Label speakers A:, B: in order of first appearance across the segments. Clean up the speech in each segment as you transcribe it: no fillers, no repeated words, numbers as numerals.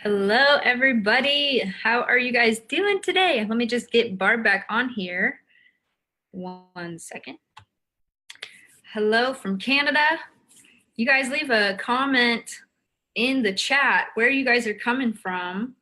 A: Hello, everybody. How are you guys doing today? Let me just get Barb back on here. 1 second. Hello from Canada. You guys leave a comment in the chat where you guys are coming from,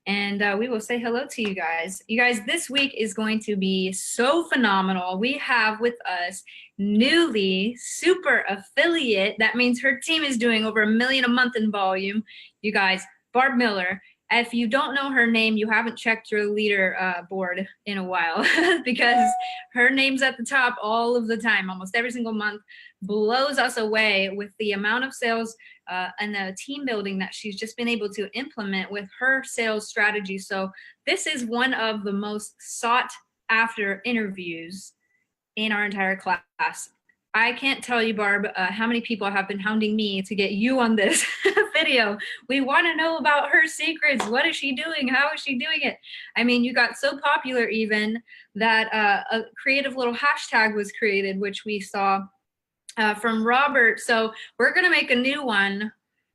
A: and we will say hello to you guys. You guys, this week is going to be so phenomenal. We have with us newly super affiliate. That means her team is doing over $1 million a month in volume. You guys, Barb Miller. If you don't know her name, you haven't checked your leader board in a while because her name's at the top all of the time, almost every single month. Blows us away with the amount of sales and the team building that she's just been able to implement with her sales strategy. So this is one of the most sought after interviews in our entire class. I can't tell you, Barb, how many people have been hounding me to get you on this video. We want to know about her secrets. What is she doing? How is she doing it? I mean, you got so popular even that a creative little hashtag was created, which we saw from Robert. So we're going to make a new one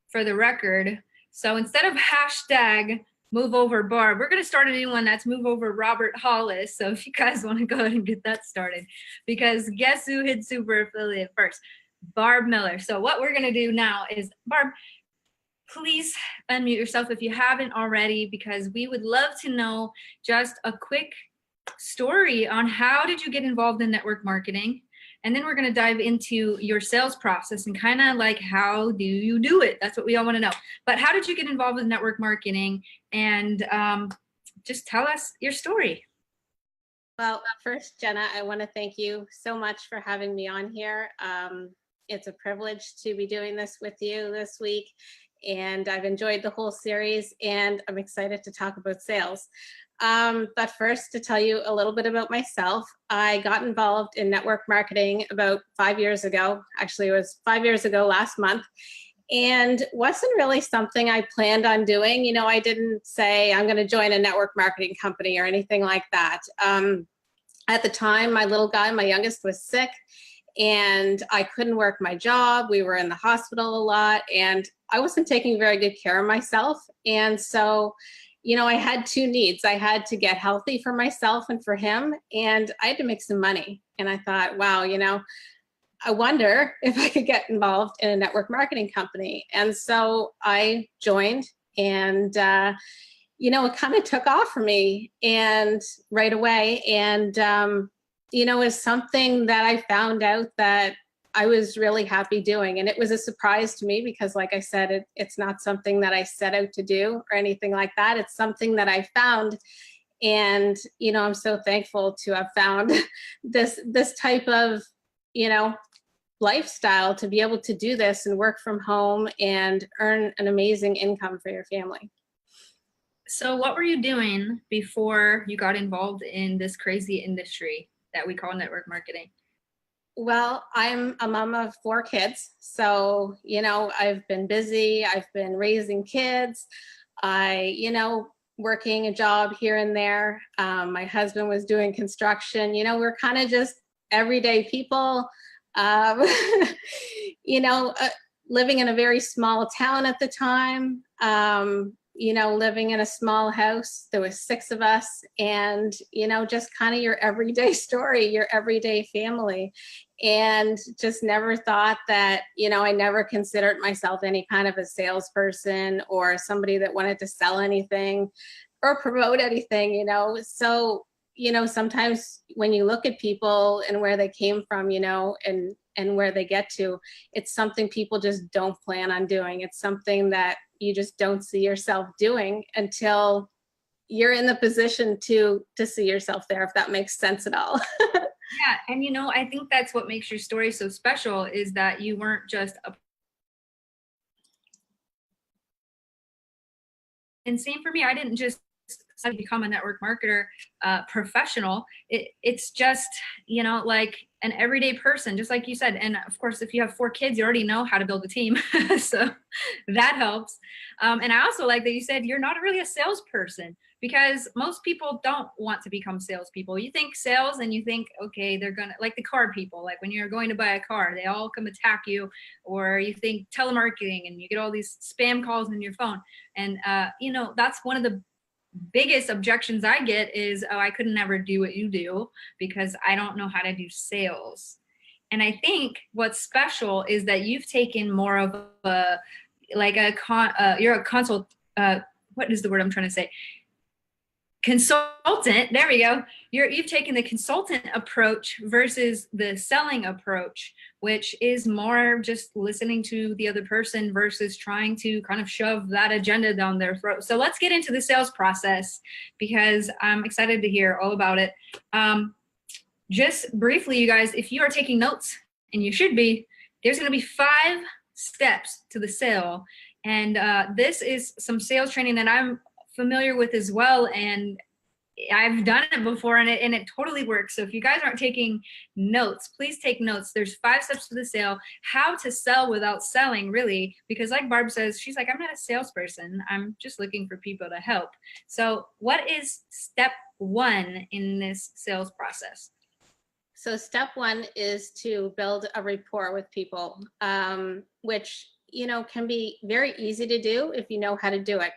A: for the record. So instead of hashtag Move Over Barb, we're going to start a new one that's Move Over Robert Hollis. So if you guys want to go ahead and get that started, because guess who hit super affiliate first? Barb Miller. So what we're going to do now is, Barb, please unmute yourself if you haven't already, because we would love to know just a quick story on how did you get involved in network marketing. And then we're going to dive into your sales process and kind of like, how do you do it? That's what we all want to know. But how did you get involved with network marketing? And just tell us your story.
B: Well, first, Jenna, I want to thank you so much for having me on here. It's a privilege to be doing this with you this week. And I've enjoyed the whole series, and I'm excited to talk about sales. But first, to tell you a little bit about myself, I got involved in network marketing about 5 years ago. Actually, it was 5 years ago last month, and wasn't really something I planned on doing. You know, I didn't say I'm going to join a network marketing company or anything like that. At the time, my little guy, my youngest, was sick, and I couldn't work my job. We were in the hospital a lot, and I wasn't taking very good care of myself. And so, you know, I had two needs. I had to get healthy for myself and for him, and I had to make some money. And I thought, wow, you know, I wonder if I could get involved in a network marketing company. And so I joined, and, you know, it kind of took off for me and right away. And, you know, is something that I found out that I was really happy doing. And it was a surprise to me because, like I said, it's not something that I set out to do or anything like that. It's something that I found. And, you know, I'm so thankful to have found this type of, you know, lifestyle, to be able to do this and work from home and earn an amazing income for your family.
A: So what were you doing before you got involved in this crazy industry that we call network marketing?
B: Well, I'm a mom of 4 kids. So, you know, I've been busy. I've been raising kids. You know, working a job here and there. My husband was doing construction. You know, we're kind of just everyday people, you know, living in a very small town at the time. You know, living in a small house. There was 6 of us, and, you know, just kind of your everyday story, your everyday family. And just never thought that, you know, I never considered myself any kind of a salesperson or somebody that wanted to sell anything or promote anything, you know. So, you know, sometimes when you look at people and where they came from, you know, and where they get to, it's something people just don't plan on doing. It's something that you just don't see yourself doing until you're in the position to see yourself there, if that makes sense at all.
A: Yeah, and you know, I think that's what makes your story so special, is that you weren't just a... And same for me, I didn't just become a network marketer professional. It's just, you know, like an everyday person, just like you said. And of course, if you have 4 kids, you already know how to build a team. So that helps. And I also like that you said you're not really a salesperson. because most people don't want to become salespeople. You think sales and you think, okay, they're gonna, like the car people, like when you're going to buy a car, they all come attack you. Or you think telemarketing and you get all these spam calls on your phone. And, you know, that's one of the biggest objections I get is, oh, I could never do what you do because I don't know how to do sales. And I think what's special is that you've taken more of a, like you're a consult, what is the word I'm trying to say? Consultant, there we go. You've taken the consultant approach versus the selling approach, which is more just listening to the other person versus trying to kind of shove that agenda down their throat. So let's get into the sales process because I'm excited to hear all about it. Just briefly, you guys, if you are taking notes, and you should be, there's going to be 5 steps to the sale. And this is some sales training that I'm familiar with as well, and I've done it before, and it totally works. So if you guys aren't taking notes, please take notes. There's 5 steps to the sale, how to sell without selling, really, because like Barb says, she's like, I'm not a salesperson. I'm just looking for people to help. So what is step 1 in this sales process?
B: So step 1 is to build a rapport with people, which, you know, can be very easy to do if you know how to do it.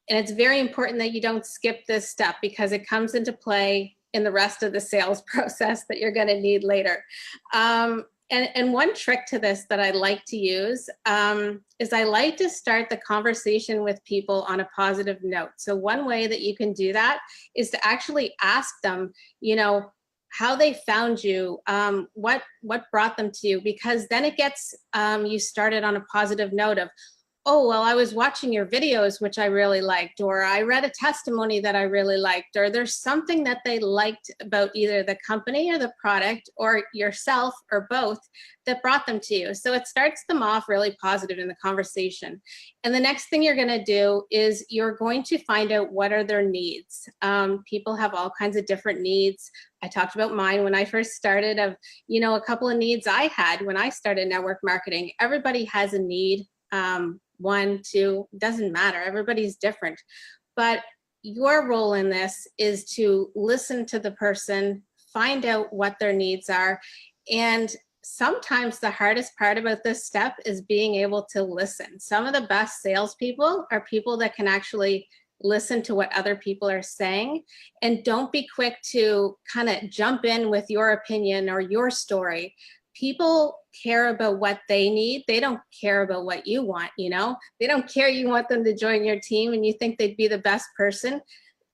B: And it's very important that you don't skip this step because it comes into play in the rest of the sales process that you're going to need later. And one trick to this that I like to use is I like to start the conversation with people on a positive note. So one way that you can do that is to actually ask them, you know, how they found you, what brought them to you, because then it gets you started on a positive note of, oh, well, I was watching your videos, which I really liked, or I read a testimony that I really liked, or there's something that they liked about either the company or the product or yourself or both that brought them to you. So it starts them off really positive in the conversation. And the next thing you're gonna do is you're going to find out what are their needs. People have all kinds of different needs. I talked about mine when I first started of, you know, a couple of needs I had when I started network marketing. Everybody has a need. 1, 2, doesn't matter. Everybody's different. But your role in this is to listen to the person, find out what their needs are. And sometimes the hardest part about this step is being able to listen. Some of the best salespeople are people that can actually listen to what other people are saying, and don't be quick to kind of jump in with your opinion or your story. People care about what they need. They don't care about what you want, you know? They don't care you want them to join your team and you think they'd be the best person.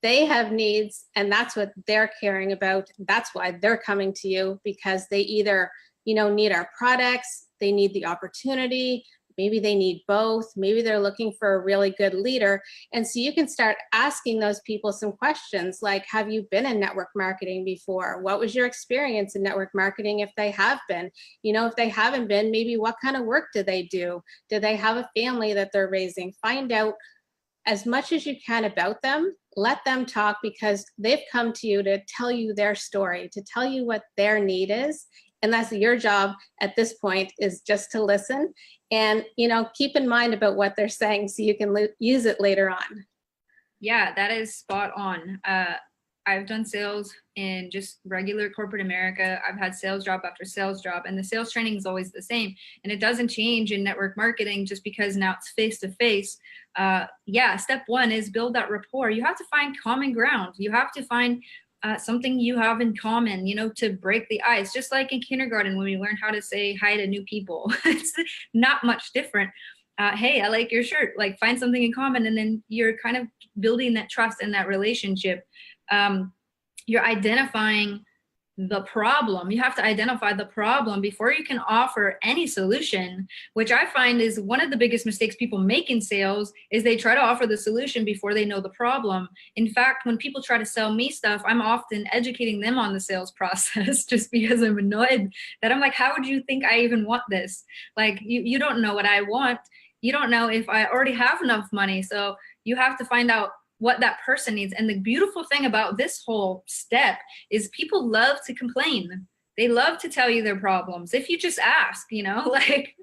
B: They have needs, and that's what they're caring about. That's why they're coming to you, because they either, you know, need our products, they need the opportunity, maybe they need both, maybe they're looking for a really good leader. And so you can start asking those people some questions like, have you been in network marketing before? What was your experience in network marketing if they have been? You know, if they haven't been, maybe what kind of work do they do? Do they have a family that they're raising? Find out as much as you can about them. Let them talk, because they've come to you to tell you their story, to tell you what their need is. And that's your job at this point, is just to listen and, you know, keep in mind about what they're saying so you can use it later on.
A: Yeah, that is spot on. I've done sales in just regular corporate America. I've had sales job after sales job, and the sales training is always the same. And it doesn't change in network marketing just because now it's face to face. Yeah, step 1 is build that rapport. You have to find common ground. You have to find something you have in common, you know, to break the ice. Just like in kindergarten when we learn how to say hi to new people. It's not much different. Hey, I like your shirt. Like, find something in common, and then you're kind of building that trust in that relationship. You're identifying the problem. You have to identify the problem before you can offer any solution, which I find is one of the biggest mistakes people make in sales, is they try to offer the solution before they know the problem. In fact, when people try to sell me stuff, I'm often educating them on the sales process just because I'm annoyed that I'm like, how would you think I even want this? Like, you don't know what I want. You don't know if I already have enough money. So you have to find out what that person needs. And the beautiful thing about this whole step is people love to complain. They love to tell you their problems. If you just ask, you know, like,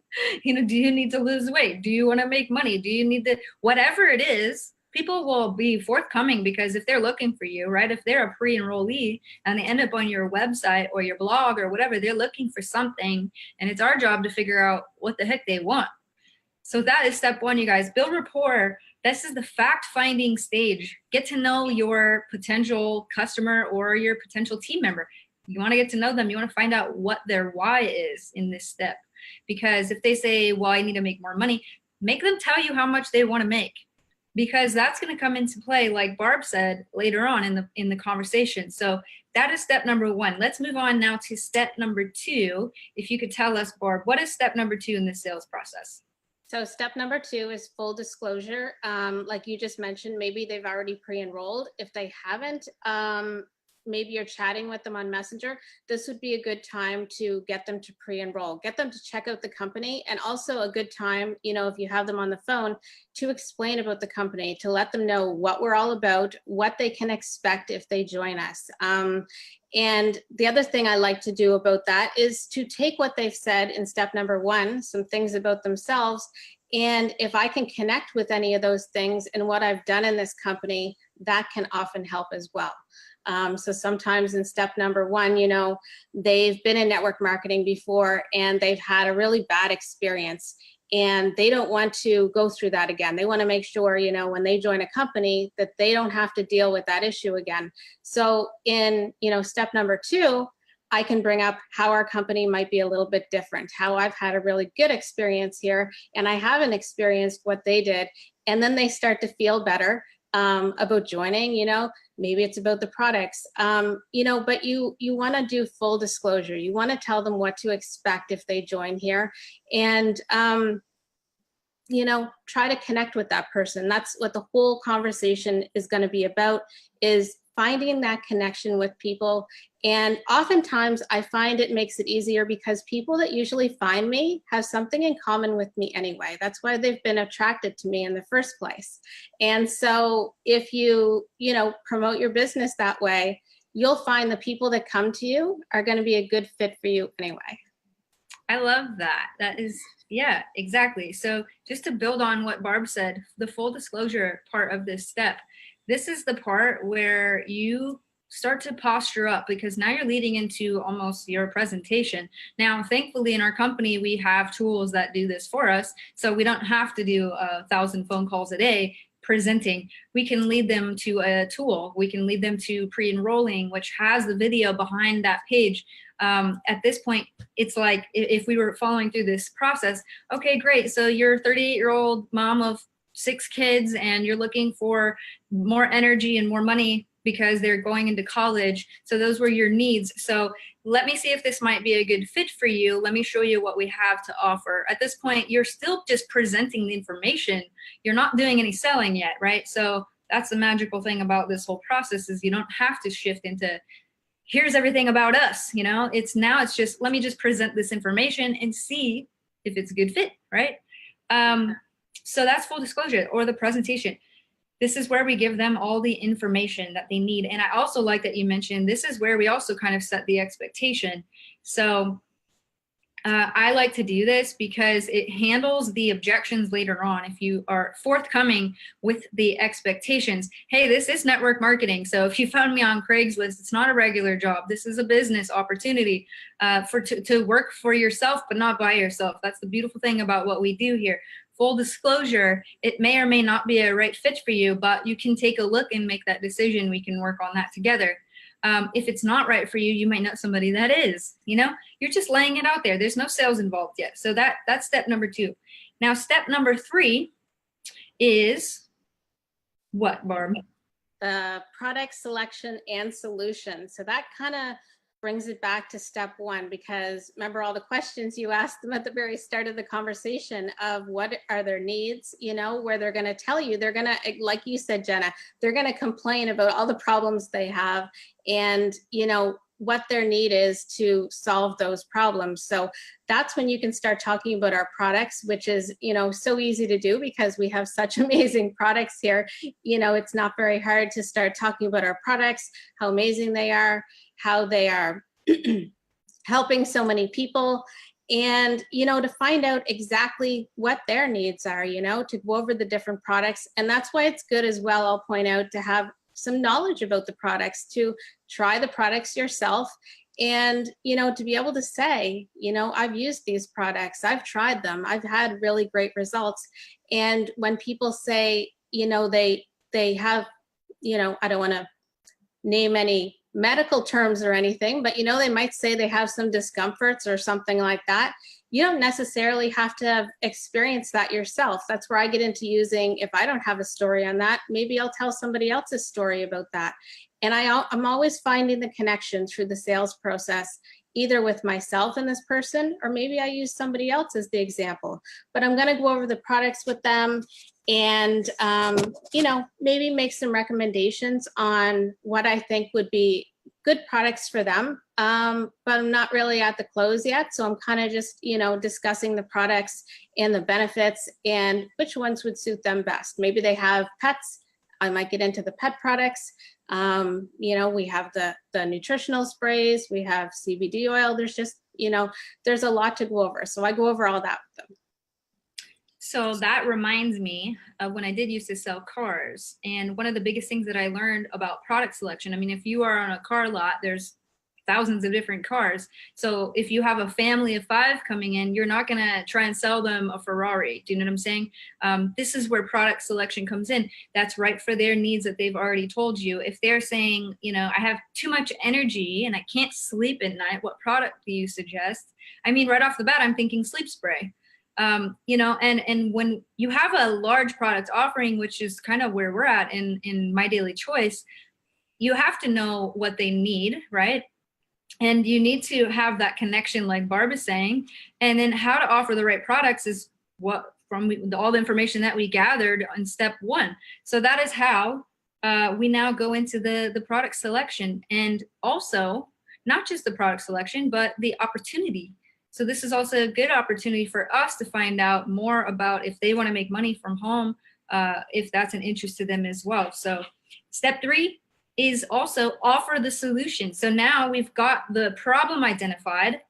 A: you know, do you need to lose weight? Do you want to make money? Do you need to, whatever it is, people will be forthcoming, because if they're looking for you, right, if they're a pre-enrollee and they end up on your website or your blog or whatever, they're looking for something, and it's our job to figure out what the heck they want. So that is step one, you guys. Build rapport. This is the fact-finding stage. Get to know your potential customer or your potential team member. You want to get to know them. You want to find out what their why is in this step. Because if they say, well, I need to make more money, make them tell you how much they want to make, because that's going to come into play, like Barb said, later on in the conversation. So that is step number one. Let's move on now to step number two. If you could tell us, Barb, what is step number two in the sales process?
B: So step number two is full disclosure. Like you just mentioned, maybe they've already pre-enrolled. If they haven't, maybe you're chatting with them on Messenger. This would be a good time to get them to pre-enroll, get them to check out the company, and also a good time, you know, if you have them on the phone, to explain about the company, to let them know what we're all about, what they can expect if they join us. And the other thing I like to do about that is to take what they've said in step number one, some things about themselves, and if I can connect with any of those things and what I've done in this company, that can often help as well. So sometimes in step number one, you know, they've been in network marketing before and they've had a really bad experience, and they don't want to go through that again. They want to make sure, you know, when they join a company, that they don't have to deal with that issue again. So in, you know, step number two, I can bring up how our company might be a little bit different, how I've had a really good experience here and I haven't experienced what they did. And then they start to feel better about joining. You know, maybe it's about the products, you know, but you want to do full disclosure. You want to tell them what to expect if they join here, and you know, try to connect with that person. That's what the whole conversation is going to be about, is finding that connection with people. And oftentimes I find it makes it easier because people that usually find me have something in common with me anyway. That's why they've been attracted to me in the first place. And so if you know, promote your business that way, you'll find the people that come to you are going to be a good fit for you anyway.
A: I love that. That is, yeah, exactly. So just to build on what Barb said, the full disclosure part of this step, this is the part where you start to posture up, because now you're leading into almost your presentation. Now, thankfully in our company, we have tools that do this for us. So we don't have to do 1,000 phone calls a day presenting. We can lead them to a tool. We can lead them to pre-enrolling, which has the video behind that page. At this point, it's like if we were following through this process, okay, great. So you're a 38-year-old mom of 6 kids and you're looking for more energy and more money because they're going into college. So those were your needs. So let me see if this might be a good fit for you. Let me show you what we have to offer. At this point, you're still just presenting the information. You're not doing any selling yet, right? So that's the magical thing about this whole process, is you don't have to shift into, here's everything about us, you know, it's just, let me just present this information and see if it's a good fit, right? So that's full disclosure, or the presentation. This is where we give them all the information that they need. And I also like that you mentioned, this is where we also kind of set the expectation. So I like to do this because it handles the objections later on. If you are forthcoming with the expectations, hey, this is network marketing. So if you found me on Craigslist, it's not a regular job. This is a business opportunity to work for yourself, but not by yourself. That's the beautiful thing about what we do here. Full disclosure, it may or may not be a right fit for you, but you can take a look and make that decision. We can work on that together. If it's not right for you, you might know somebody that is, you know, you're just laying it out there. There's no sales involved yet. So that's step number 2. Now, step number 3 is what, Barb?
B: The product selection and solution. So that kind of brings it back to step 1, because remember all the questions you asked them at the very start of the conversation of what are their needs, you know, where they're going to tell you, they're going to, like you said, Jenna, they're going to complain about all the problems they have and, you know, what their need is to solve those problems. So that's when you can start talking about our products, which is, you know, so easy to do because we have such amazing products here. You know, it's not very hard to start talking about our products, how amazing they are, how they are helping so many people. and, you know, to find out exactly what their needs are, you know, to go over the different products. And that's why it's good as well, I'll point out, to have some knowledge about the products, to try the products yourself, and, you know, to be able to say, you know, I've used these products, I've tried them, I've had really great results. And when people say, you know, they have, you know, I don't want to name any medical terms or anything, but, you know, they might say they have some discomforts or something like that. You don't necessarily have to have experienced that yourself. That's where I get into using, if I don't have a story on that, maybe I'll tell somebody else's story about that. And I'm always finding the connection through the sales process, either with myself and this person, or maybe I use somebody else as the example. But I'm going to go over the products with them, and you know, maybe make some recommendations on what I think would be good products for them. But I'm not really at the close yet, so I'm kind of just, you know, discussing the products and the benefits and which ones would suit them best. Maybe they have pets. I might get into the pet products. You know, we have the nutritional sprays, we have CBD oil. There's just, you know, there's a lot to go over. So I go over all that with them.
A: So that reminds me of when I did used to sell cars. And one of the biggest things that I learned about product selection, I mean, if you are on a car lot, there's thousands of different cars. So if you have a family of 5 coming in, you're not going to try and sell them a Ferrari. Do you know what I'm saying? This is where product selection comes in. That's right for their needs that they've already told you. If they're saying, you know, I have too much energy and I can't sleep at night, what product do you suggest? I mean, right off the bat, I'm thinking sleep spray. You know, and when you have a large product offering, which is kind of where we're at in My Daily Choice, you have to know what they need, right? And you need to have that connection, like Barb is saying. And then how to offer the right products is what from all the information that we gathered on step 1. So that is how we now go into the product selection, and also not just the product selection, but the opportunity. So this is also a good opportunity for us to find out more about if they want to make money from home, if that's an interest to them as well. So step 3 is also offer the solution. So now we've got the problem identified.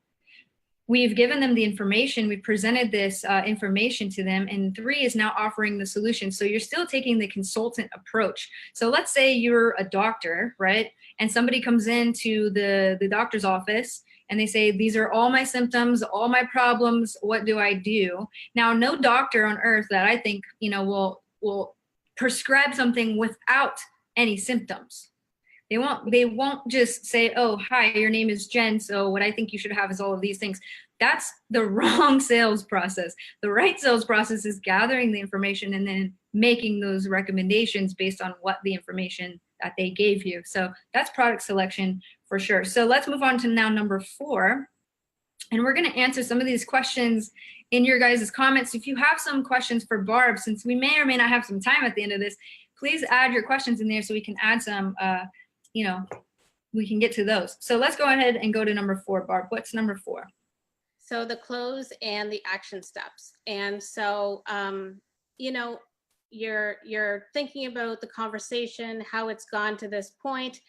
A: We've given them the information. We've presented this information to them. And 3 is now offering the solution. So you're still taking the consultant approach. So let's say you're a doctor, right? And somebody comes into the doctor's office and they say, these are all my symptoms, all my problems. What do I do? Now, no doctor on earth that I think, you know, will prescribe something without any symptoms. They won't just say, oh, hi, your name is Jen, so what I think you should have is all of these things. That's the wrong sales process. The right sales process is gathering the information and then making those recommendations based on what the information that they gave you. So that's product selection for sure. So let's move on to now number 4. And we're going to answer some of these questions in your guys' comments. If you have some questions for Barb, since we may or may not have some time at the end of this, please add your questions in there so we can add some, you know, we can get to those. So let's go ahead and go to number 4. Barb, what's number 4?
B: So the close and the action steps. And so, you know, you're thinking about the conversation, how it's gone to this point.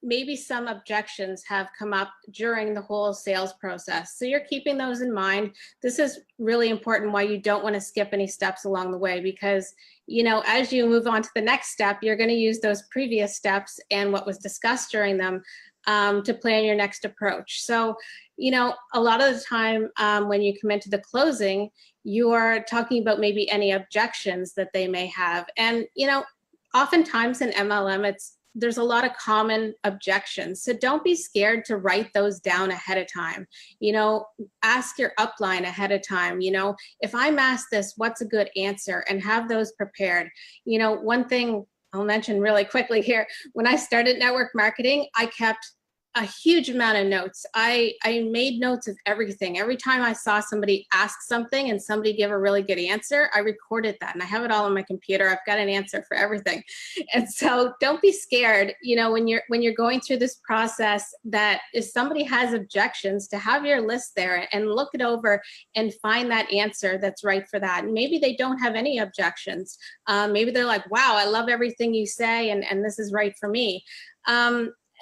B: Maybe some objections have come up during the whole sales process. So you're keeping those in mind. This is really important, why you don't want to skip any steps along the way, because, you know, as you move on to the next step, you're going to use those previous steps and what was discussed during them to plan your next approach. So, you know, a lot of the time when you come into the closing, you are talking about maybe any objections that they may have. And, you know, oftentimes in MLM, there's a lot of common objections. So don't be scared to write those down ahead of time. You know, ask your upline ahead of time. You know, if I'm asked this, what's a good answer? And have those prepared. You know, one thing I'll mention really quickly here, when I started network marketing, I kept a huge amount of notes. I made notes of everything. Every time I saw somebody ask something and somebody give a really good answer, I recorded that and I have it all on my computer. I've got an answer for everything. And so don't be scared, you know, when you're going through this process, that if somebody has objections, to have your list there and look it over and find that answer that's right for that. And maybe they don't have any objections. Maybe they're like, wow, I love everything you say and this is right for me.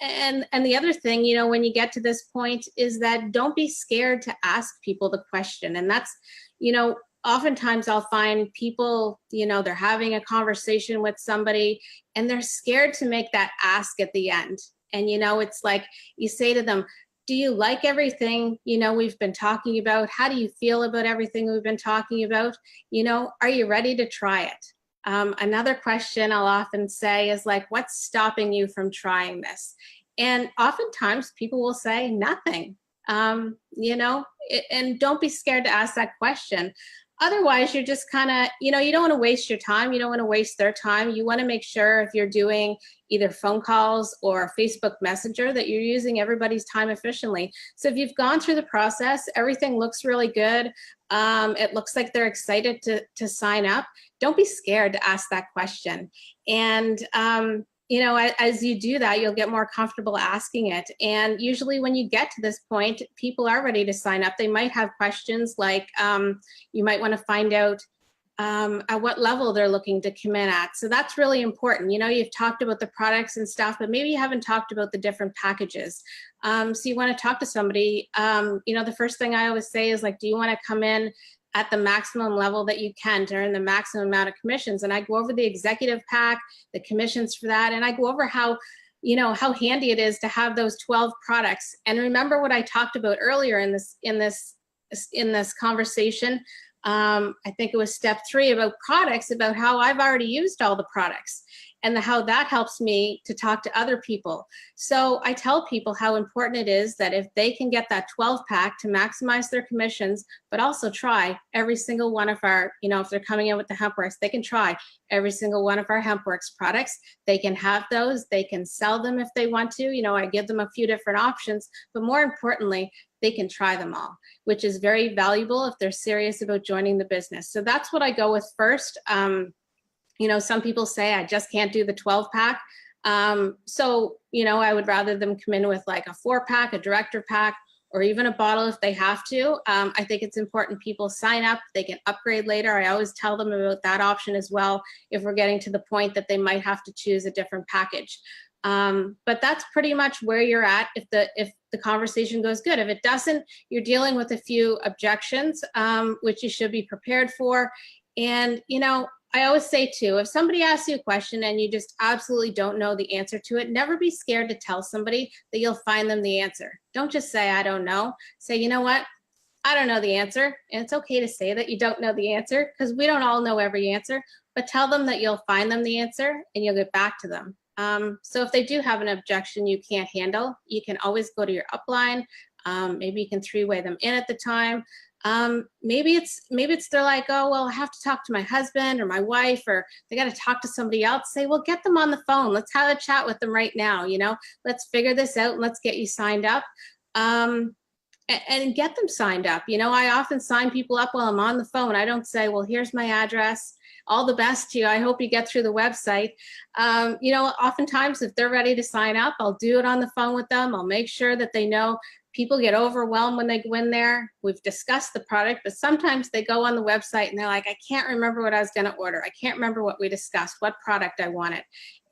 B: And the other thing, you know, when you get to this point is that don't be scared to ask people the question. And that's, you know, oftentimes I'll find people, you know, they're having a conversation with somebody and they're scared to make that ask at the end. And, you know, it's like you say to them, do you like everything, you know, we've been talking about? How do you feel about everything we've been talking about? You know, are you ready to try it? Another question I'll often say is like, what's stopping you from trying this? And oftentimes people will say nothing, you know, and don't be scared to ask that question. Otherwise, you're just kind of, you know, you don't want to waste your time. You don't want to waste their time. You want to make sure if you're doing either phone calls or Facebook Messenger that you're using everybody's time efficiently. So if you've gone through the process, everything looks really good. It looks like they're excited to sign up. Don't be scared to ask that question. And, you know, as you do that, you'll get more comfortable asking it. And usually when you get to this point, people are ready to sign up. They might have questions like you might want to find out at what level they're looking to come in at. So that's really important. You know, you've talked about the products and stuff, but maybe you haven't talked about the different packages. So you want to talk to somebody. You know, the first thing I always say is like, do you want to come in at the maximum level that you can to earn the maximum amount of commissions? And I go over the executive pack, the commissions for that, and I go over how, you know, how handy it is to have those 12 products. And remember what I talked about earlier in this conversation. I think it was step 3 about products, about how I've already used all the products and how that helps me to talk to other people. So I tell people how important it is that if they can get that 12 pack to maximize their commissions, but also try every single one of our, you know, if they're coming in with the HempWorx, they can try every single one of our HempWorx products. They can have those, they can sell them if they want to. You know, I give them a few different options, but more importantly, they can try them all, which is very valuable if they're serious about joining the business. So that's what I go with first. You know, some people say I just can't do the 12 pack. So, you know, I would rather them come in with like a 4 pack, a director pack, or even a bottle if they have to. I think it's important people sign up, they can upgrade later. I always tell them about that option as well if we're getting to the point that they might have to choose a different package. But that's pretty much where you're at if the conversation goes good. If it doesn't, you're dealing with a few objections, which you should be prepared for. And, you know, I always say too, if somebody asks you a question and you just absolutely don't know the answer to it, never be scared to tell somebody that you'll find them the answer. Don't just say, I don't know. Say, you know what? I don't know the answer. And it's okay to say that you don't know the answer because we don't all know every answer, but tell them that you'll find them the answer and you'll get back to them. So if they do have an objection you can't handle, you can always go to your upline. Maybe you can 3-way them in at the time. Maybe it's they're like, oh, well, I have to talk to my husband or my wife, or they got to talk to somebody else. Say, well, get them on the phone. Let's have a chat with them right now. You know, let's figure this out and let's get you signed up. And get them signed up. You know, I often sign people up while I'm on the phone. I don't say, well, here's my address. All the best to you. I hope you get through the website. You know, oftentimes if they're ready to sign up, I'll do it on the phone with them. I'll make sure that they know. People get overwhelmed when they go in there. We've discussed the product, but sometimes they go on the website and they're like, I can't remember what I was going to order. I can't remember what we discussed, what product I wanted.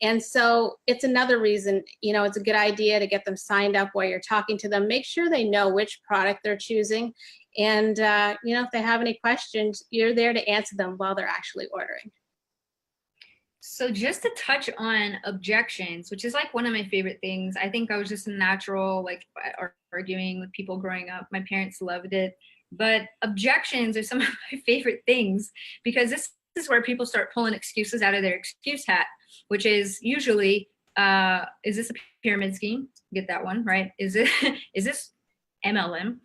B: And so it's another reason, you know, it's a good idea to get them signed up while you're talking to them. Make sure they know which product they're choosing. And, you know, if they have any questions, you're there to answer them while they're actually ordering.
A: So just to touch on objections, which is like one of my favorite things. I think I was just a natural, like arguing with people growing up. My parents loved it. But objections are some of my favorite things because this is where people start pulling excuses out of their excuse hat, which is usually, is this a pyramid scheme? Get that one, right? Is this MLM?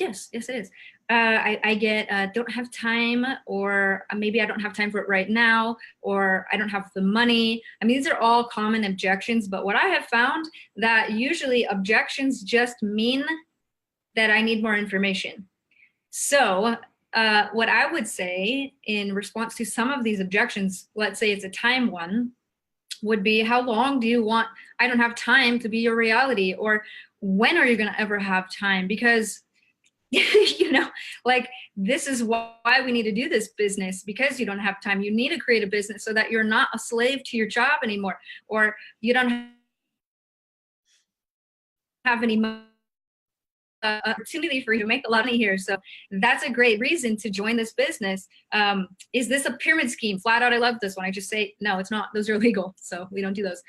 A: Yes, it is. I get don't have time, or maybe I don't have time for it right now, or I don't have the money. I mean, these are all common objections, but what I have found that usually objections just mean that I need more information. So what I would say in response to some of these objections, let's say it's a time one, would be, how long do you want? I don't have time to be your reality, or when are you going to ever have time? Because you know, like, this is why we need to do this business, because you don't have time. You need to create a business so that you're not a slave to your job anymore, or you don't have any opportunity for you to make a lot of money here. So that's a great reason to join this business. Is this a pyramid scheme? Flat out, I love this one. I just say, no, it's not. Those are illegal. So we don't do those.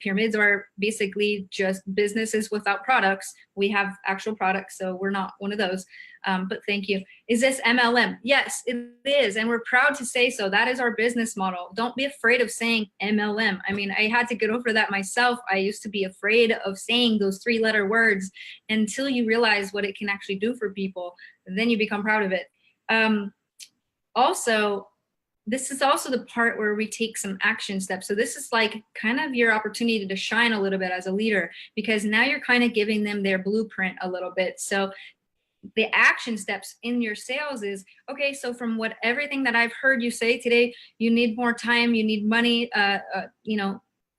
A: Pyramids are basically just businesses without products. We have actual products, so we're not one of those. But thank you. Is this MLM? Yes, it is. And we're proud to say so. That is our business model. Don't be afraid of saying MLM. I mean, I had to get over that myself. I used to be afraid of saying those 3-letter words until you realize what it can actually do for people. And then you become proud of it. Also, this is also the part where we take some action steps. So this is like kind of your opportunity to shine a little bit as a leader, because now you're kind of giving them their blueprint a little bit. So the action steps in your sales is, okay, so from everything that I've heard you say today, you need more time, you need money,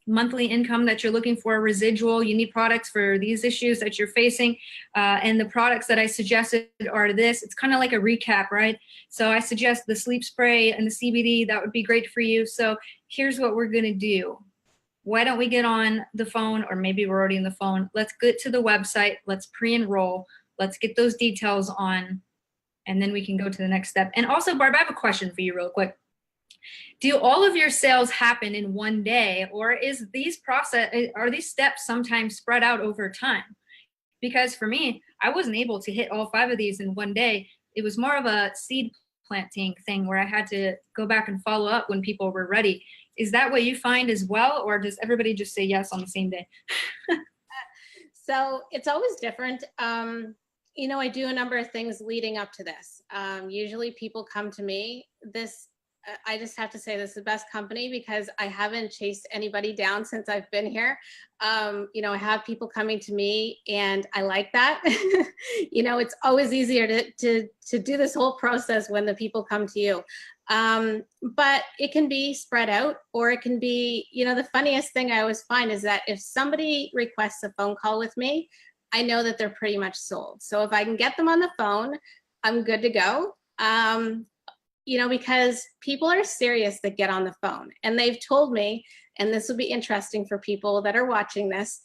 A: monthly income that you're looking for, residual, you need products for these issues that you're facing. And the products that I suggested are this. It's kind of like a recap, right? So I suggest the sleep spray and the CBD, that would be great for you. So here's what we're going to do. Why don't we get on the phone, or maybe we're already on the phone. Let's get to the website. Let's pre-enroll. Let's get those details on, and then we can go to the next step. And also, Barb, I have a question for you real quick. Do all of your sales happen in one day, or are these steps sometimes spread out over time? Because for me, I wasn't able to hit all 5 of these in one day. It was more of a seed planting thing where I had to go back and follow up when people were ready. Is that what you find as well, or does everybody just say yes on the same day?
B: So it's always different. I do a number of things leading up to this. Usually people come to me. I just have to say, this is the best company because I haven't chased anybody down since I've been here. I have people coming to me, and I like that. It's always easier to do this whole process when the people come to you. But it can be spread out, or it can be, the funniest thing I always find is that if somebody requests a phone call with me, I know that they're pretty much sold. So if I can get them on the phone, I'm good to go. Because people are serious that get on the phone, and they've told me, and this will be interesting for people that are watching this,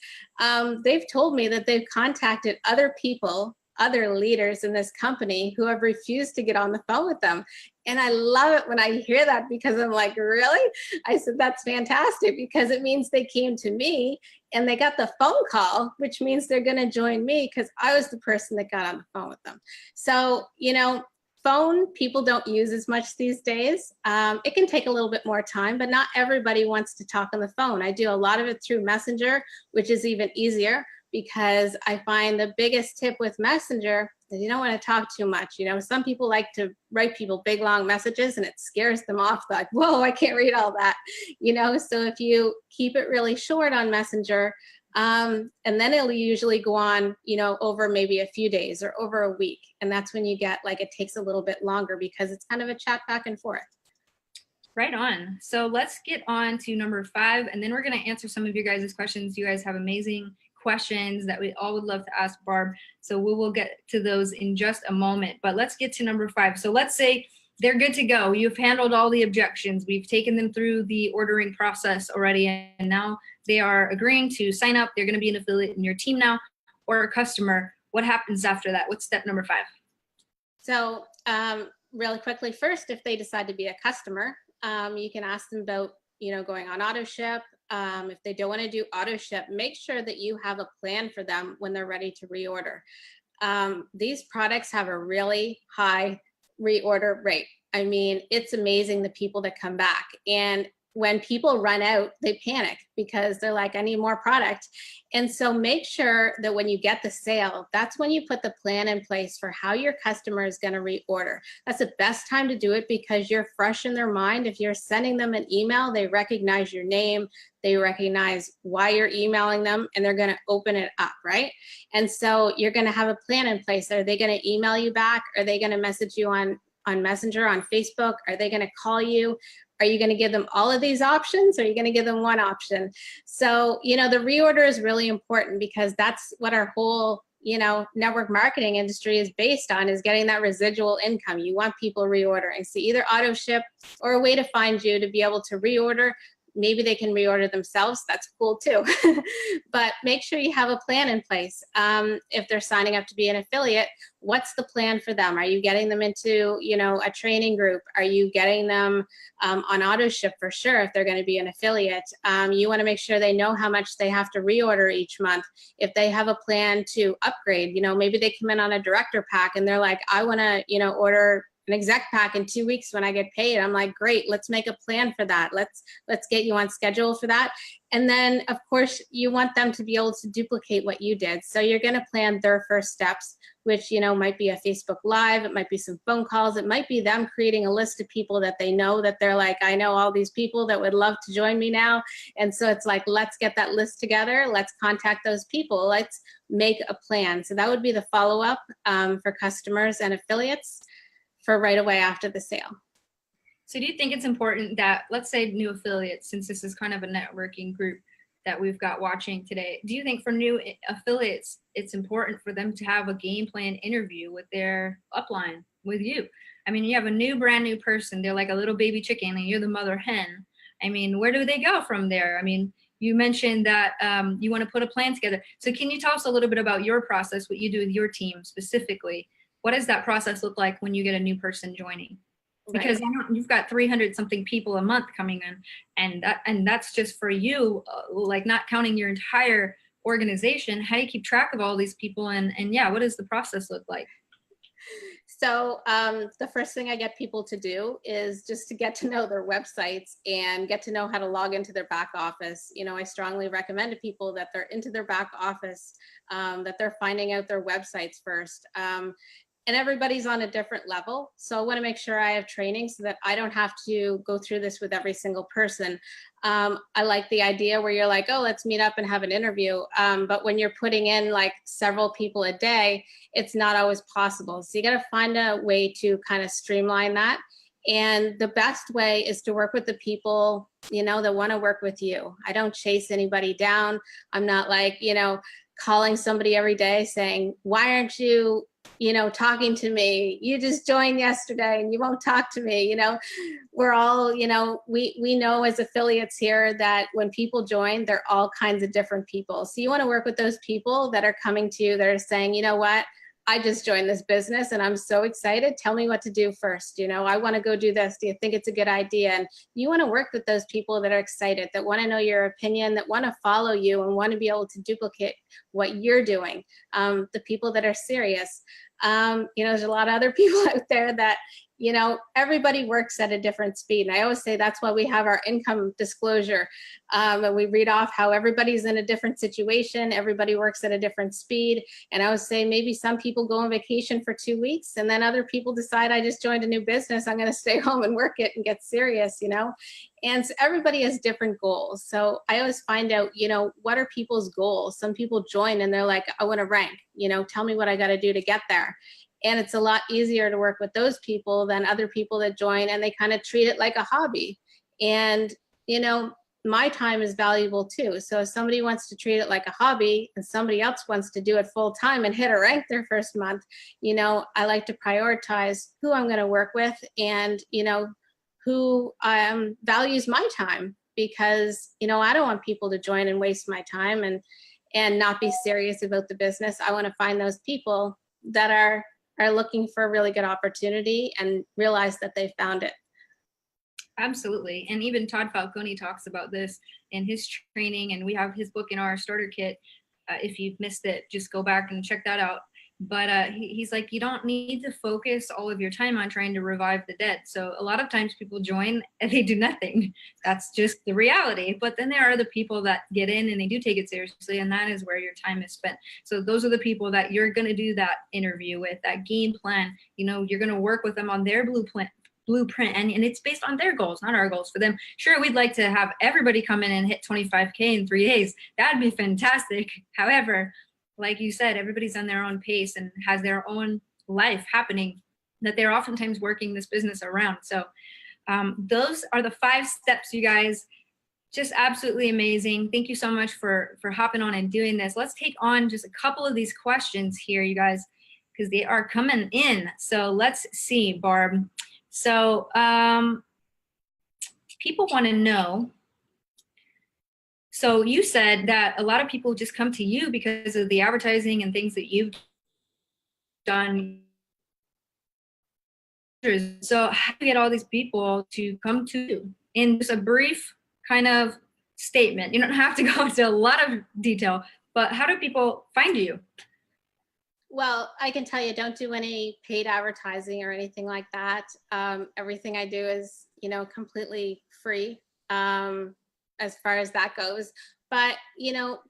B: they've told me that they've contacted other people, other leaders in this company who have refused to get on the phone with them. And I love it when I hear that, because I'm like, really? I said, that's fantastic, because it means they came to me and they got the phone call, which means they're going to join me because I was the person that got on the phone with them. So, phone people don't use as much these days. It can take a little bit more time, but not everybody wants to talk on the phone. I do a lot of it through Messenger, which is even easier, because I find the biggest tip with Messenger is you don't want to talk too much. Some people like to write people big, long messages, and it scares them off. Like, whoa, I can't read all that. So if you keep it really short on Messenger, and then it'll usually go on, over maybe a few days or over a week. And that's when you get, like, it takes a little bit longer because it's kind of a chat back and forth.
A: Right on. So let's get on to number 5, and then we're going to answer some of your guys' questions. You guys have amazing questions that we all would love to ask Barb. So we will get to those in just a moment, but let's get to number 5. So let's say they're good to go. You've handled all the objections. We've taken them through the ordering process already, and now they are agreeing to sign up. They're going to be an affiliate in your team now, or a customer. What happens after that? What's step number 5?
B: So really quickly, first, if they decide to be a customer, you can ask them about, going on auto ship. If they don't want to do auto ship, make sure that you have a plan for them when they're ready to reorder. These products have a really high reorder rate. I mean, it's amazing the people that come back. And when people run out, they panic because they're like, I need more product. And so make sure that when you get the sale, that's when you put the plan in place for how your customer is going to reorder. That's the best time to do it because you're fresh in their mind. If you're sending them an email, they recognize your name, they recognize why you're emailing them, and they're going to open it up, right? And so you're going to have a plan in place. Are they going to email you back? Are they going to message you on Messenger, on Facebook? Are they going to call you? Are you going to give them all of these options, or are you going to give them one option? So, the reorder is really important because that's what our whole, network marketing industry is based on, is getting that residual income. You want people reordering. So either auto ship or a way to find you to be able to reorder maybe they can reorder themselves. That's cool too. But make sure you have a plan in place. If they're signing up to be an affiliate, what's the plan for them? Are you getting them into, a training group? Are you getting them on auto ship for sure if they're going to be an affiliate? You want to make sure they know how much they have to reorder each month. If they have a plan to upgrade, maybe they come in on a director pack and they're like, I want to, order an exec pack in 2 weeks when I get paid. I'm like, great, let's make a plan for that. Let's get you on schedule for that. And then of course you want them to be able to duplicate what you did. So you're going to plan their first steps, which, might be a Facebook Live. It might be some phone calls. It might be them creating a list of people that they know that they're like, I know all these people that would love to join me now. And so it's like, let's get that list together. Let's contact those people. Let's make a plan. So that would be the follow-up for customers and affiliates for right away after the sale.
A: So do you think it's important that, let's say new affiliates, since this is kind of a networking group that we've got watching today, do you think for new affiliates, it's important for them to have a game plan interview with their upline, with you? I mean, you have a brand new person, they're like a little baby chicken and you're the mother hen. I mean, where do they go from there? I mean, you mentioned that you want to put a plan together. So can you tell us a little bit about your process, what you do with your team specifically? What does that process look like when you get a new person joining? Because you've got 300 something people a month coming in, and that's just for you, like not counting your entire organization. How do you keep track of all these people? And yeah, what does the process look like?
B: So the first thing I get people to do is just to get to know their websites and get to know how to log into their back office. I strongly recommend to people that they're into their back office, that they're finding out their websites first. And everybody's on a different level. So I want to make sure I have training so that I don't have to go through this with every single person. I like the idea where you're like, oh, let's meet up and have an interview. But when you're putting in like several people a day, it's not always possible. So you got to find a way to kind of streamline that. And the best way is to work with the people, that want to work with you. I don't chase anybody down. I'm not like, calling somebody every day saying, why aren't you talking to me? You just joined yesterday and you won't talk to me. We're all, we know as affiliates here that when people join, they're all kinds of different people. So you want to work with those people that are coming to you, that are saying, you know what, I just joined this business and I'm so excited. Tell me what to do first. I want to go do this. Do you think it's a good idea? And you want to work with those people that are excited, that want to know your opinion, that want to follow you and want to be able to duplicate what you're doing. The people that are serious. There's a lot of other people out there that, everybody works at a different speed. And I always say that's why we have our income disclosure. And we read off how everybody's in a different situation. Everybody works at a different speed. And I always say maybe some people go on vacation for 2 weeks and then other people decide, I just joined a new business. I'm going to stay home and work it and get serious, And so everybody has different goals. So I always find out, what are people's goals? Some people join and they're like, I want to rank, tell me what I got to do to get there. And it's a lot easier to work with those people than other people that join and they kind of treat it like a hobby. And, my time is valuable too. So if somebody wants to treat it like a hobby and somebody else wants to do it full time and hit a rank their first month, I like to prioritize who I'm going to work with and, who values my time, because, I don't want people to join and waste my time and not be serious about the business. I want to find those people that are looking for a really good opportunity and realize that they found it.
A: Absolutely. And even Todd Falcone talks about this in his training, and we have his book in our starter kit. If you've missed it, just go back and check that out. But he's like, you don't need to focus all of your time on trying to revive the dead. So a lot of times people join and they do nothing. That's just the reality. But then there are the people that get in and they do take it seriously, and that is where your time is spent. So those are the people that you're going to do that interview with, that game plan. You're going to work with them on their blueprint, and it's based on their goals, not our goals for them. Sure, we'd like to have everybody come in and hit 25K in 3 days. That'd be fantastic. However, like you said, everybody's on their own pace and has their own life happening that they're oftentimes working this business around. So those are the 5 steps, you guys. Just absolutely amazing. Thank you so much for hopping on and doing this. Let's take on just a couple of these questions here, you guys, because they are coming in. So let's see, Barb. So people want to know, So you said that a lot of people just come to you because of the advertising and things that you've done. So how do you get all these people to come to you? In just a brief kind of statement. You don't have to go into a lot of detail, but how do people find you?
B: Well, I can tell you, don't do any paid advertising or anything like that. Everything I do is, completely free, as far as that goes. But,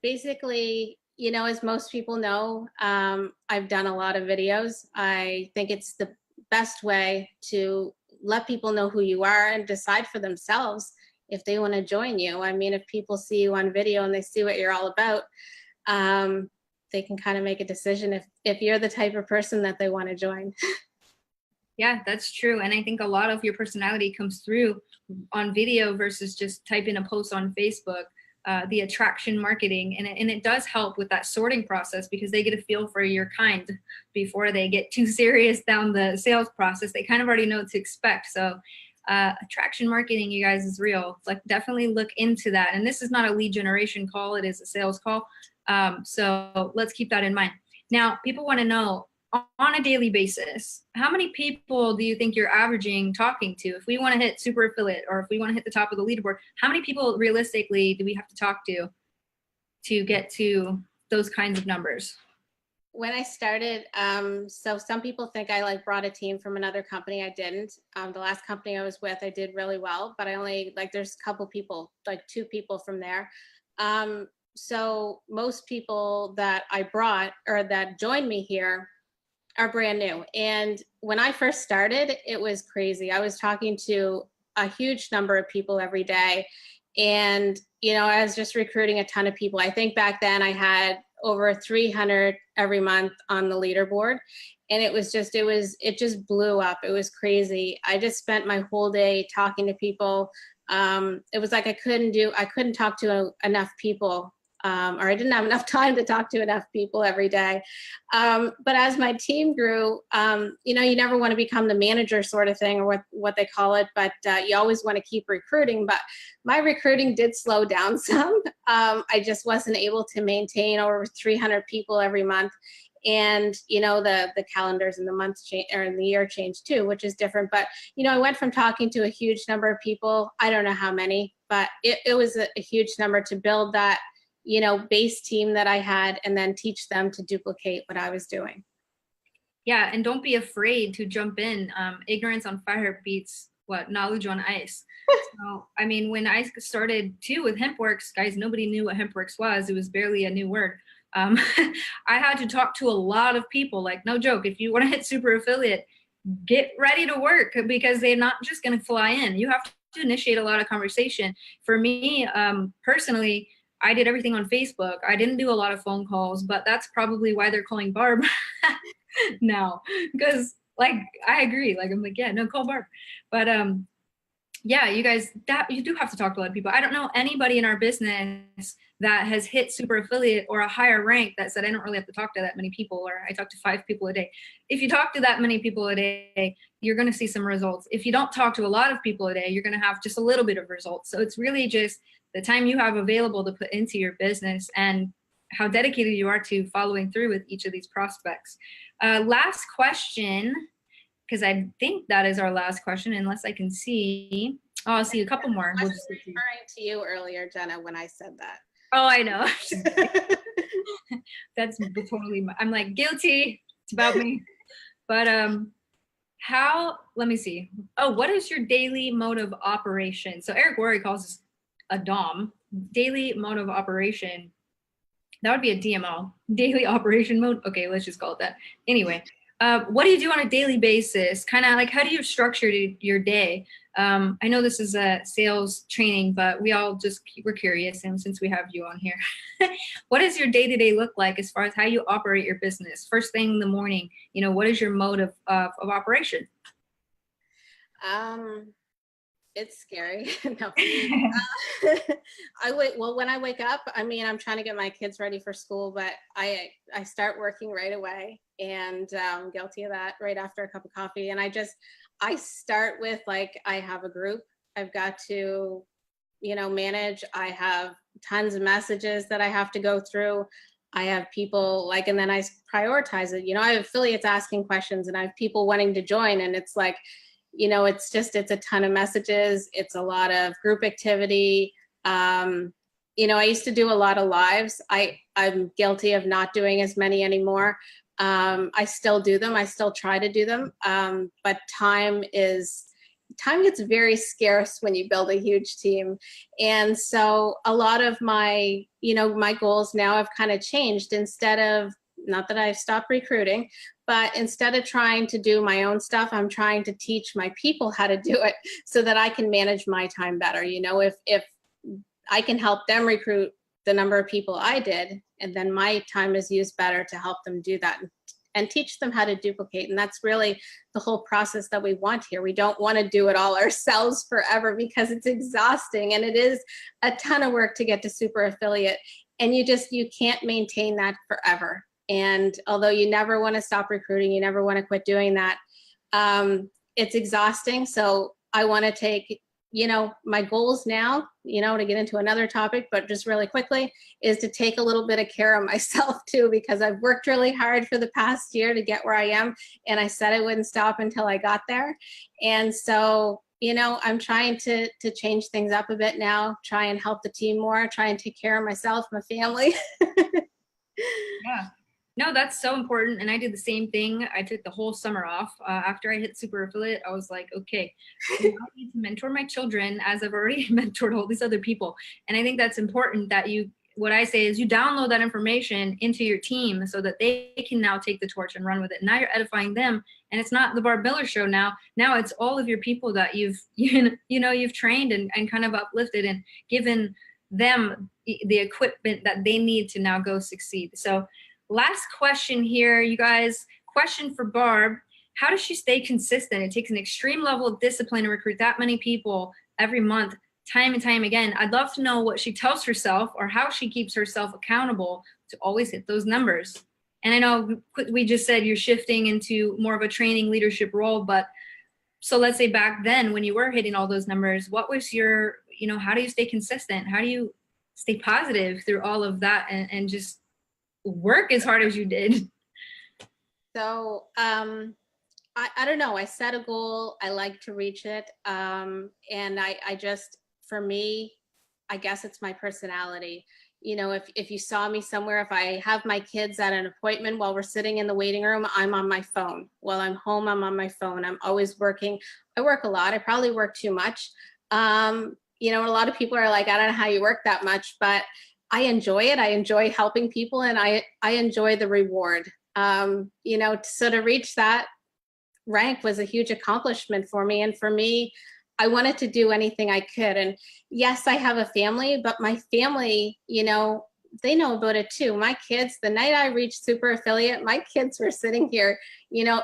B: basically, as most people know, I've done a lot of videos. I think it's the best way to let people know who you are and decide for themselves if they want to join you. I mean, if people see you on video and they see what you're all about, they can kind of make a decision if you're the type of person that they want to join.
A: Yeah, that's true. And I think a lot of your personality comes through on video versus just typing a post on Facebook. The attraction marketing, and it does help with that sorting process because they get a feel for your kind before they get too serious down the sales process. They kind of already know what to expect. So attraction marketing, you guys, is real. Like, definitely look into that. And this is not a lead generation call, it is a sales call. So let's keep that in mind. Now, people want to know, on a daily basis, how many people do you think you're averaging talking to? If we want to hit super affiliate, or if we want to hit the top of the leaderboard, how many people realistically do we have to talk to get to those kinds of numbers?
B: When I started, so some people think I brought a team from another company. I didn't. The last company I was with, I did really well, but I only, there's a couple people, 2 people from there. So most people that I brought or that joined me here are brand new. And when I first started, it was crazy. I was talking to a huge number of people every day. And, I was just recruiting a ton of people. I think back then I had over 300 every month on the leaderboard. And it just blew up. It was crazy. I just spent my whole day talking to people. It was like I couldn't talk to enough people. Or I didn't have enough time to talk to enough people every day. But as my team grew, you never want to become the manager sort of thing, or what they call it, but you always want to keep recruiting. But my recruiting did slow down some. I just wasn't able to maintain over 300 people every month. And, the calendars and the months change, or in the year changed too, which is different. But, I went from talking to a huge number of people, I don't know how many, but it was a huge number to build that base team that I had, and then teach them to duplicate what I was doing.
A: Yeah, and don't be afraid to jump in. Ignorance on fire beats knowledge on ice. So, I mean, when I started too with HempWorx, guys, nobody knew what HempWorx was. It was barely a new word. I had to talk to a lot of people. Like, no joke, if you want to hit super affiliate, get ready to work, because they're not just going to fly in. You have to initiate a lot of conversation. For me, personally, I did everything on Facebook. I didn't do a lot of phone calls, but that's probably why they're calling Barb now. Because I agree. I'm like, yeah, no, call Barb. But yeah, you guys, that you do have to talk to a lot of people. I don't know anybody in our business that has hit super affiliate or a higher rank that said, I don't really have to talk to that many people, or I talk to 5 people a day. If you talk to that many people a day, you're going to see some results. If you don't talk to a lot of people a day, you're going to have just a little bit of results. So it's really just the time you have available to put into your business and how dedicated you are to following through with each of these prospects. Last question, because I think that is our last question, unless I can see. Oh, I'll see a couple more.
B: I was referring to you earlier, Jenna, when I said that.
A: Oh, I know. That's totally, I'm like, guilty. It's about me. But let me see. Oh, what is your daily mode of operation? So Eric Worre calls this a DOM, daily mode of operation. That would be a DMO, daily operation mode. Okay, let's just call it that. Anyway, what do you do on a daily basis? Kind of how do you structure your day? I know this is a sales training, but we're curious, and since we have you on here, what does your day-to-day look like as far as how you operate your business? First thing in the morning, what is your mode of operation?
B: It's scary. No. When I wake up, I mean, I'm trying to get my kids ready for school, but I start working right away, and I'm guilty of that right after a cup of coffee. And I start with I have a group. I've got to, manage. I have tons of messages that I have to go through. I have people and then I prioritize it. I have affiliates asking questions and I have people wanting to join, and it's like, it's a ton of messages. It's a lot of group activity. I used to do a lot of lives. I'm guilty of not doing as many anymore. I still do them. I still try to do them. But time gets very scarce when you build a huge team. And so a lot of my goals now have kind of changed. Instead of, not that I've stopped recruiting, but instead of trying to do my own stuff, I'm trying to teach my people how to do it so that I can manage my time better. If I can help them recruit the number of people I did, and then my time is used better to help them do that and teach them how to duplicate. And that's really the whole process that we want here. We don't want to do it all ourselves forever because it's exhausting, and it is a ton of work to get to super affiliate. And you can't maintain that forever. And although you never want to stop recruiting, you never want to quit doing that, it's exhausting. So I want to take my goals now, to get into another topic, but just really quickly, is to take a little bit of care of myself too, because I've worked really hard for the past year to get where I am. And I said I wouldn't stop until I got there. And so, I'm trying to change things up a bit now, try and help the team more, try and take care of myself, my family.
A: Yeah. No, that's so important. And I did the same thing. I took the whole summer off. After I hit super affiliate, I was like, okay, I need to mentor my children as I've already mentored all these other people. And I think that's important that what I say is you download that information into your team so that they can now take the torch and run with it. Now you're edifying them. And it's not the Barb Miller show now. Now it's all of your people that you've trained and kind of uplifted and given them the equipment that they need to now go succeed. So last question here, you guys. Question for Barb. How does she stay consistent? It takes an extreme level of discipline to recruit that many people every month, time and time again. I'd love to know what she tells herself or how she keeps herself accountable to always hit those numbers. And I know we just said you're shifting into more of a training leadership role, but so let's say back then when you were hitting all those numbers, what was your, how do you stay consistent? How do you stay positive through all of that and just work as hard as you did?
B: So I don't know. I set a goal. I like to reach it. And I just, for me, I guess it's my personality. If you saw me somewhere, if I have my kids at an appointment while we're sitting in the waiting room, I'm on my phone. While I'm home, I'm on my phone. I'm always working. I work a lot. I probably work too much. A lot of people are like, I don't know how you work that much, but I enjoy it. I enjoy helping people, and I enjoy the reward. So to reach that rank was a huge accomplishment for me. And for me, I wanted to do anything I could. And yes, I have a family, but my family, they know about it too. My kids, the night I reached super affiliate, my kids were sitting here,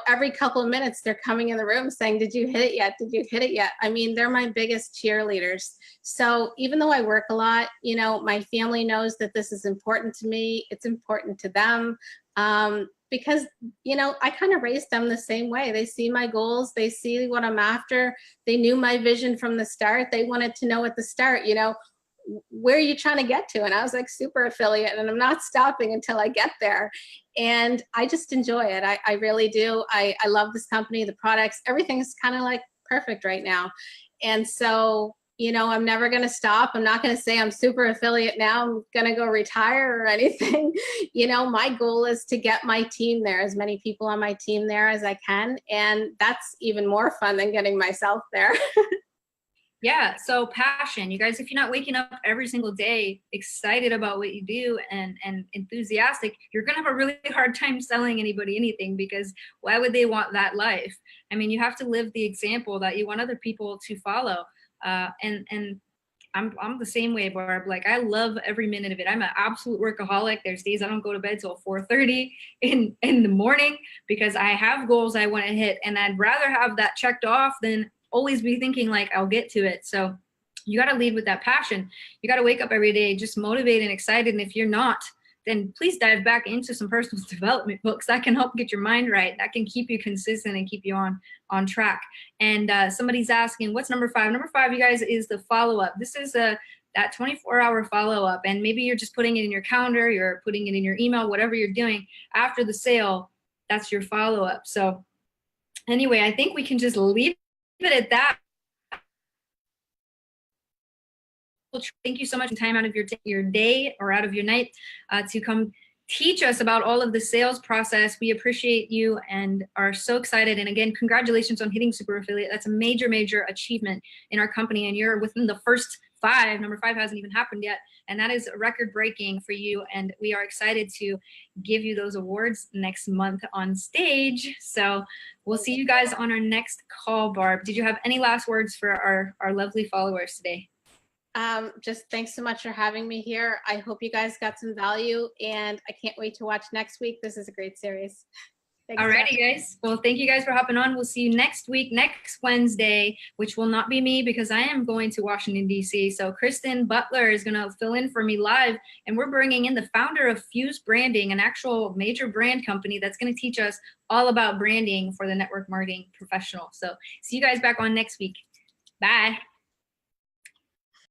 B: every couple of minutes, they're coming in the room saying, did you hit it yet? Did you hit it yet? I mean, they're my biggest cheerleaders. So even though I work a lot, my family knows that this is important to me. It's important to them. Because, I kind of raised them the same way. They see my goals. They see what I'm after. They knew my vision from the start. They wanted to know at the start, where are you trying to get to? And I was like, super affiliate, and I'm not stopping until I get there. And I just enjoy it. I really do. I love this company, the products, everything's kind of like perfect right now. And so, I'm never going to stop. I'm not going to say I'm super affiliate now. I'm going to go retire or anything. My goal is to get my team there, as many people on my team there as I can. And that's even more fun than getting myself there.
A: Yeah. So passion, you guys, if you're not waking up every single day excited about what you do and enthusiastic, you're going to have a really hard time selling anybody anything, because why would they want that life? I mean, you have to live the example that you want other people to follow. And I'm the same way, Barb. Like, I love every minute of it. I'm an absolute workaholic. There's days I don't go to bed till 4:30 in the morning because I have goals I want to hit, and I'd rather have that checked off than always be thinking like I'll get to it. So you got to lead with that passion. You got to wake up every day just motivated and excited. And if you're not, then please dive back into some personal development books that can help get your mind right, that can keep you consistent and keep you on track. And somebody's asking, what's number 5? Number 5, you guys, is the follow-up. This is that 24-hour follow-up, and maybe you're just putting it in your calendar, you're putting it in your email, whatever you're doing after the sale, that's your follow-up. So anyway, I think we can just leave it at that. Thank you so much for time out of your day or out of your night to come teach us about all of the sales process. We appreciate you and are so excited. And again, congratulations on hitting super affiliate. That's a major, major achievement in our company. And you're within the first 5. Number 5 hasn't even happened yet. And that is record breaking for you. And we are excited to give you those awards next month on stage. So we'll see you guys on our next call. Barb, did you have any last words for our lovely followers today?
B: Just thanks so much for having me here. I hope you guys got some value, and I can't wait to watch next week. This is a great series. Thanks,
A: alrighty, guys. Well, thank you guys for hopping on. We'll see you next week, next Wednesday, which will not be me because I am going to Washington, D.C. So Kristen Butler is going to fill in for me live, and we're bringing in the founder of Fuse Branding, an actual major brand company that's going to teach us all about branding for the network marketing professional. So see you guys back on next week. Bye.